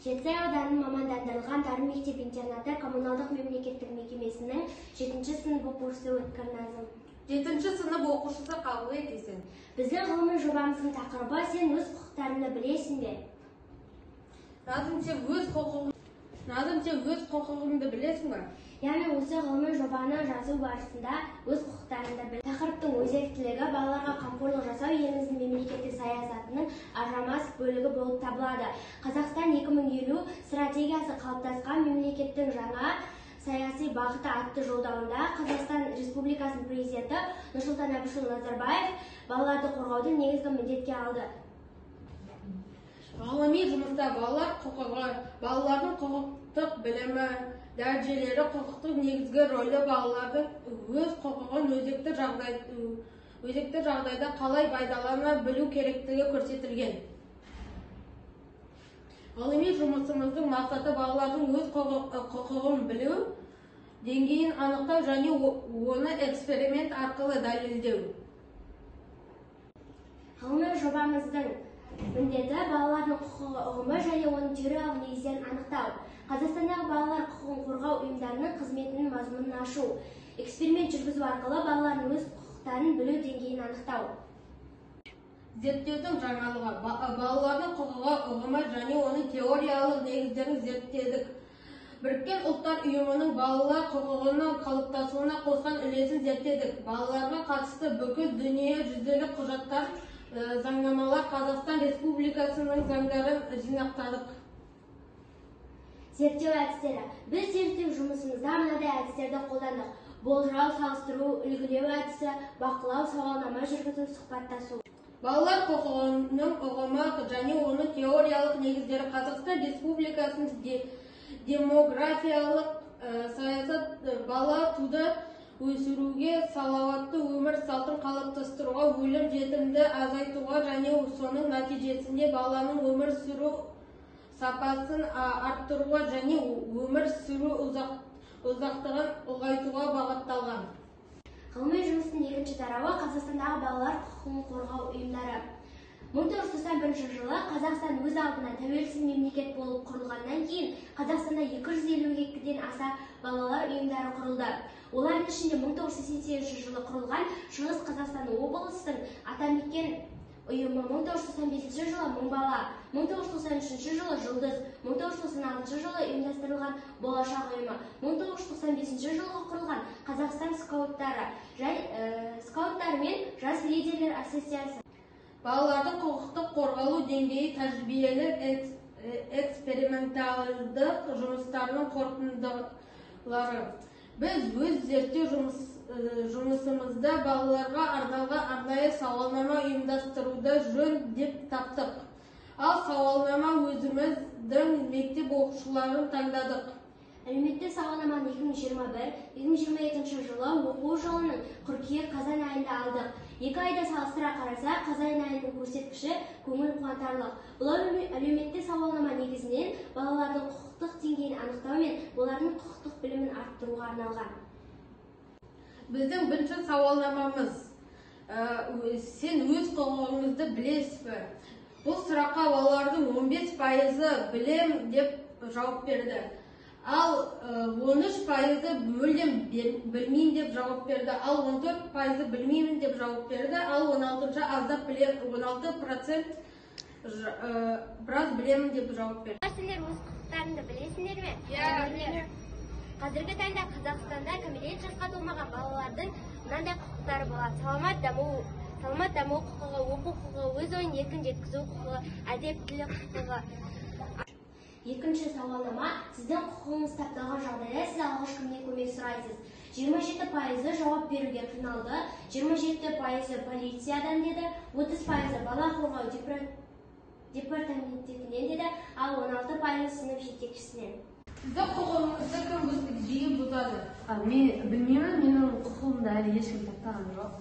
Жетісай ауданының мамандандырылған дарын мектеп-интернаты коммуналдық мемлекеттік мекемесінің 7-ші сынып оқушысы өткір Назым. 7-ші сынып оқушысы қабыл етесің. Біздің ғылыми жобамыздың тақырыбы сен өз құқықтарыңды білесің бе? Назым, сен өз құқығыңды білесің бе? Яғни осы ғылыми жобаны жазу барысында өз құқықтарыңды біл. Тақырыптың өзектілігі балаларға қамқорлық жасау еліміздің мемлекеттік саясатының ажырамас бөлігі болып табылады. Қазақстан 2050 стратегиясы қалыптасқан мемлекеттің жаңа саяси бағыты атты жолдауында Қазақстан Республикасының президенті Нұрсұлтан Әбішұлы Назарбаев балаларды қорғауды негізгі міндетке алды. Ғылыми жұмыста балалардың құқықтық білімі, дәрежелері, құқықтық негізгі рөлі, балалардың өз құқығын өзекті жағдайда қалай пайдалана білу керектігі көрсетілген. Ғылыми жұмысымыздың мақсаты балалардың өз құқығын білу, деңгейін анықтау және оны эксперимент арқылы дәлелдеу. Ғылыми жобамыздың міндеті балалардың құқығы ұғымы және оның теориялық негіздерін анықтау. Қазақстандағы балалар құқығын қорғау ұйымдарының қызметінің мазмұнын ашу. Эксперимент жүргізу арқылы балалардың өз құқықтарын білу деңгейін анықтау. Зерттеудің жаңалығы балалардың құқығы ұғымы және оның теориялық негіздерін зерттедік. Біріккен ұлттар ұйымының балалар құқығының қалыптасуына қосқан үлесін зерттедік. Балаларға қатысты бүкіл дүние жүзілік құжаттар, заңнамалар, Қазақстан Республикасының заңдарын жинақтадық. Зерттеу әдістері. Біз зерттеу жұмысымызда мынадай әдістерді қолдандық. Болжау, салыстыру, үлгілеу әдісі, бақылау, сауалнама жүргізу, сұхбаттасу. Балалар құқығының ұғымы және оның теориялық негіздері Қазақстан Республикасының демографиялық саясат бала туды өсіруге, салауатты өмір салтын қалыптастыруға, өлім жітімді азайтуға және соның нәтижесінде баланың өмір сүру сапасын арттыруға және өмір сүру ұзақтығын ұлғайтуға бағытталған. Ғылыми жұмыстың екінші тарауы Қазақстандағы балалар құқығын қорғау ұйымдары. 1991 жылы Қазақстан өз алдына тәуелсіз мемлекет болып құрылғаннан кейін Қазақстанда 252-ден аса балалар ұйымдары құрылды. Олардың ішінде 1983 жылы құрылған Шығыс Қазақстан облысының атамекен ұйымы 1995 жылы мың бала, 1993 жылы Жұлдыз, 1996 жылы ұйымдастырылған Болашақ ұйымы, 1995 жылы құрылған Қазақстан скауттары мен жас лидерлер ассоциациясы. Балалардың құқықтық қорғалу деңгейі тәжірибелік эксперименталдық жұмыстарының қорытындылары. Біз өз зерттеу жұмысымызда балаларға арналған арнайы сауалнама ұйымдастыруды жөн деп таптық. Ал сауалнама өзіміздің мектеп оқушыларын таңдадық. Әлеуметтік сауалнаманы 2021-2022 жылы оқу жылының қыркүйек-қазан айында алдық. 2 айда салыстыра қараса, қазан айының көрсеткіші көңіл қуантарлық. Бұл әлеуметтік сауалнама негізінен балалардың құқықтық деңгейін анықтау мен олардың құқықтық білімін арттыруға арналған. Біздің бірінші сауалнамамыз: сен өз құқығыңызды білесіз бе? Бұл сұраққа балалардың 15% білем деп жауап берді. Ал 13% мүлдем білмеймін деп жауап берді. Ал 14% білмеймін деп жауап берді. Ал 16% аздап білем, 16% біраз білемін деп жауап берді. Сендер өз құқықтарыңды білесіңдер ме? Қазіргі таңда Қазақстанда кәмелет жасқа толмаған балалардың мынандай құқықтары болады: саламат даму құқығы, оқу құқығы, өз ойын еркін жеткізу құқығы, әдеп тілі құқығы. Екінші сауалнама: сіздің құқығыңыз тапталған жағдайда сіз алғаш кімнен көмек сұрайсыз? 27% жауап беруге қиналды, 27% полициядан деді, 30% бала қорғау департаментінен деді, ал 16% сынып жетекшісінен. Сіздің құқығыңызды кім жиі бұзады? Мен білмеймін, менің құқығымды әлі ешкім таптаған жоқ.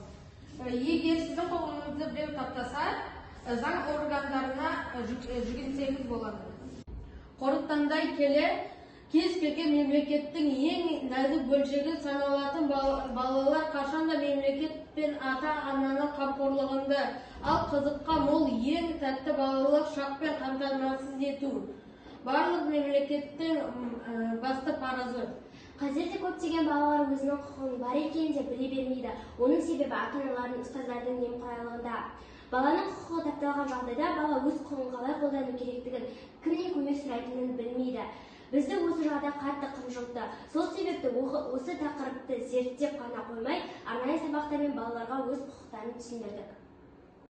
Егер сіздің құқығыңызды біреу таптаса, заң органдарына жүгінсеңіз болады. Қорытындай келе, кез келген мемлекеттің ең нәзік бөлшегі саналатын балалар қашанда мемлекет пен ата-ананың қамқорлығында, ал қызыққа мол ең тәтті балалық шақпен қамтамасыз ету. барлық мемлекеттің басты парызы. Қазірде көптеген балалар өзінің құқығының бар екенін де біле бермейді. Оның себебі ата-аналардың, ұстаздардың немқұрайлығында. Баланың құқығы тапталған жағдайда бала өз құқығын қалай қолдану керектігін, кімнен көмек сұрайтынын білмейді. Бізді осы жағдай қатты қынжылтты. Сол себепті осы тақырыпты зерттеп қана қоймай, арнайы сабақтармен балаларға өз құқықтарын түсіндірдік.